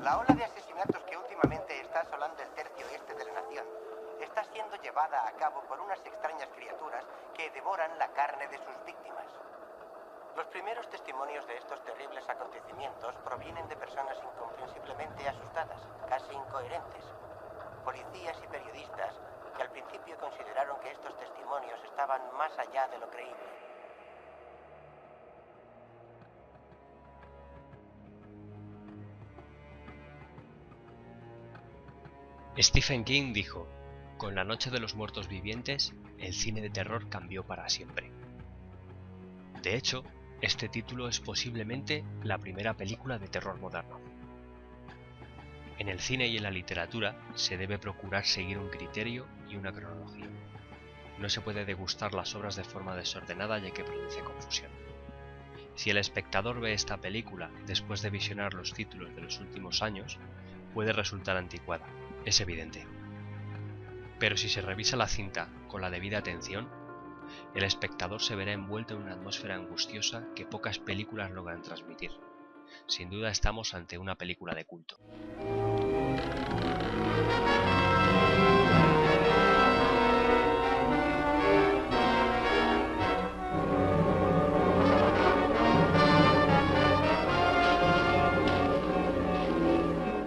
La ola de asesinatos que últimamente está asolando el tercio este de la nación está siendo llevada a cabo por unas extrañas criaturas que devoran la carne de sus víctimas. Los primeros testimonios de estos terribles acontecimientos provienen de personas incomprensiblemente asustadas, casi incoherentes. Policías y periodistas que al principio consideraron que estos testimonios estaban más allá de lo creíble. Stephen King dijo: "Con La Noche de los Muertos Vivientes, el cine de terror cambió para siempre". De hecho, este título es posiblemente la primera película de terror moderno. En el cine y en la literatura se debe procurar seguir un criterio y una cronología. No se puede degustar las obras de forma desordenada ya que produce confusión. Si el espectador ve esta película después de visionar los títulos de los últimos años, puede resultar anticuada, es evidente. Pero si se revisa la cinta con la debida atención, el espectador se verá envuelto en una atmósfera angustiosa que pocas películas logran transmitir. Sin duda estamos ante una película de culto.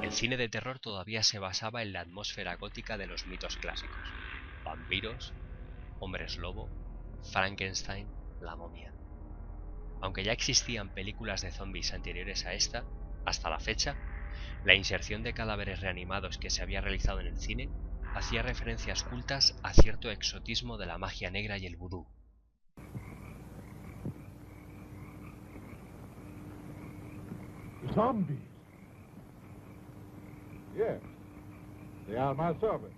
El cine de terror todavía se basaba en la atmósfera gótica de los mitos clásicos: vampiros, hombres lobo, Frankenstein, la momia. Aunque ya existían películas de zombies anteriores a esta, hasta la fecha, la inserción de cadáveres reanimados que se había realizado en el cine hacía referencias cultas a cierto exotismo de la magia negra y el vudú. Zombies. Yes, they are my servants.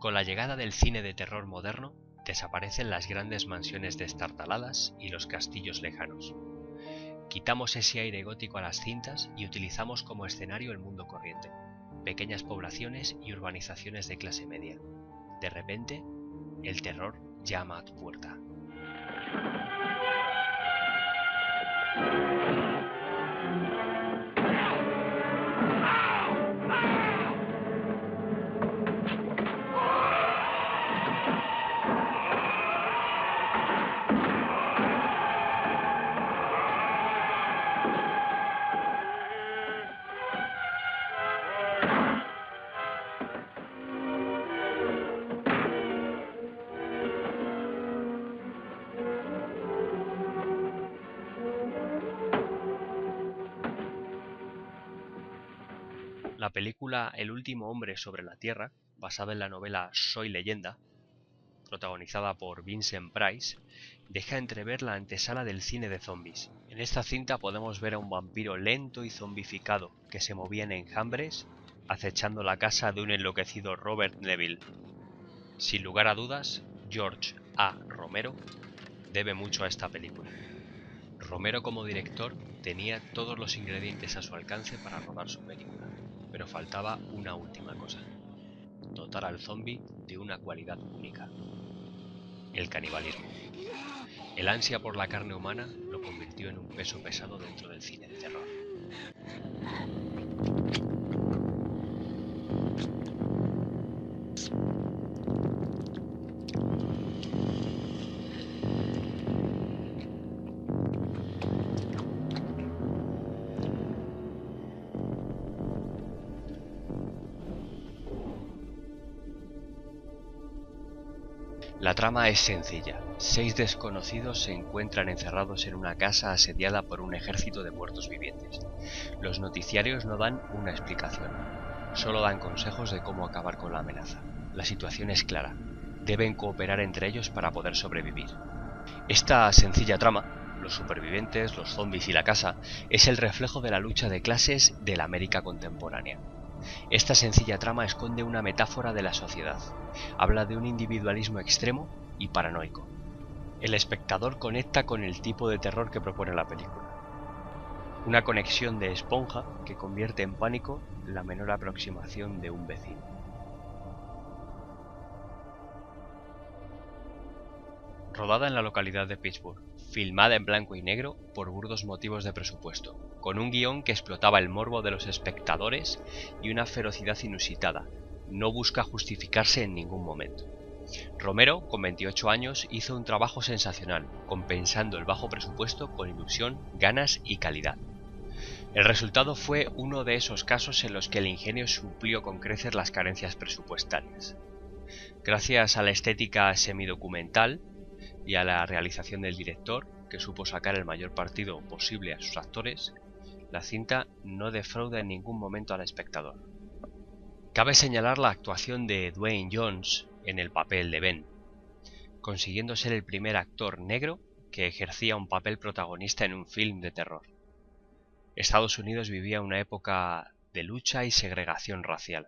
Con la llegada del cine de terror moderno, desaparecen las grandes mansiones destartaladas y los castillos lejanos. Quitamos ese aire gótico a las cintas y utilizamos como escenario el mundo corriente, pequeñas poblaciones y urbanizaciones de clase media. De repente, el terror llama a tu puerta. La película El último hombre sobre la Tierra, basada en la novela Soy Leyenda, protagonizada por Vincent Price, deja entrever la antesala del cine de zombies. En esta cinta podemos ver a un vampiro lento y zombificado que se movía en enjambres, acechando la casa de un enloquecido Robert Neville. Sin lugar a dudas, George A. Romero debe mucho a esta película. Romero como director tenía todos los ingredientes a su alcance para rodar su película, pero faltaba una última cosa: dotar al zombie de una cualidad única: el canibalismo. El ansia por la carne humana lo convirtió en un peso pesado dentro del cine de terror. La trama es sencilla. 6 desconocidos se encuentran encerrados en una casa asediada por un ejército de muertos vivientes. Los noticiarios no dan una explicación, solo dan consejos de cómo acabar con la amenaza. La situación es clara: deben cooperar entre ellos para poder sobrevivir. Esta sencilla trama, los supervivientes, los zombies y la casa, es el reflejo de la lucha de clases de la América contemporánea. Esta sencilla trama esconde una metáfora de la sociedad. Habla de un individualismo extremo y paranoico. El espectador conecta con el tipo de terror que propone la película. Una conexión de esponja que convierte en pánico la menor aproximación de un vecino. Rodada en la localidad de Pittsburgh, filmada en blanco y negro por burdos motivos de presupuesto, con un guión que explotaba el morbo de los espectadores y una ferocidad inusitada, no busca justificarse en ningún momento. Romero, con 28 años, hizo un trabajo sensacional, compensando el bajo presupuesto con ilusión, ganas y calidad. El resultado fue uno de esos casos en los que el ingenio suplió con creces las carencias presupuestarias. Gracias a la estética semidocumental y a la realización del director, que supo sacar el mayor partido posible a sus actores, la cinta no defrauda en ningún momento al espectador. Cabe señalar la actuación de Dwayne Jones en el papel de Ben, consiguiendo ser el primer actor negro que ejercía un papel protagonista en un film de terror. Estados Unidos vivía una época de lucha y segregación racial,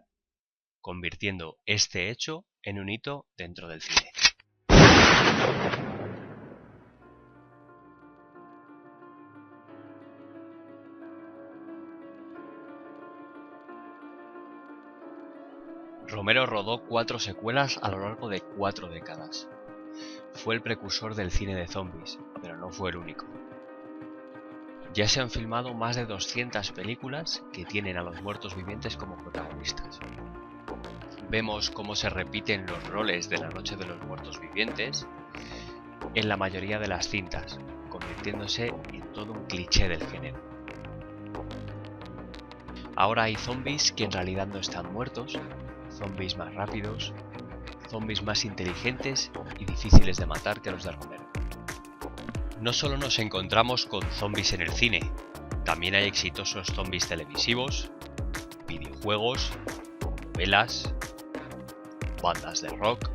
convirtiendo este hecho en un hito dentro del cine. Romero rodó 4 secuelas a lo largo de 4 décadas. Fue el precursor del cine de zombies, pero no fue el único. Ya se han filmado más de 200 películas que tienen a los muertos vivientes como protagonistas. Vemos cómo se repiten los roles de la Noche de los Muertos Vivientes en la mayoría de las cintas, convirtiéndose en todo un cliché del género. Ahora hay zombies que en realidad no están muertos, zombies más rápidos, zombies más inteligentes y difíciles de matar que los de Romero. No solo nos encontramos con zombies en el cine, también hay exitosos zombies televisivos, videojuegos, novelas, bandas de rock,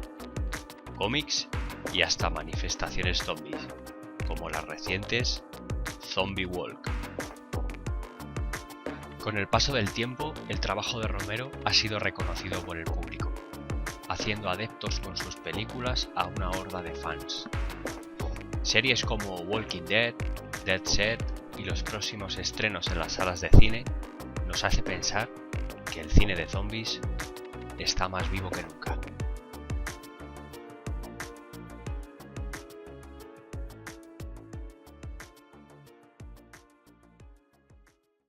cómics y hasta manifestaciones zombies, como las recientes Zombie Walk. Con el paso del tiempo, el trabajo de Romero ha sido reconocido por el público, haciendo adeptos con sus películas a una horda de fans. Series como Walking Dead, Dead Set y los próximos estrenos en las salas de cine nos hace pensar que el cine de zombies está más vivo que nunca.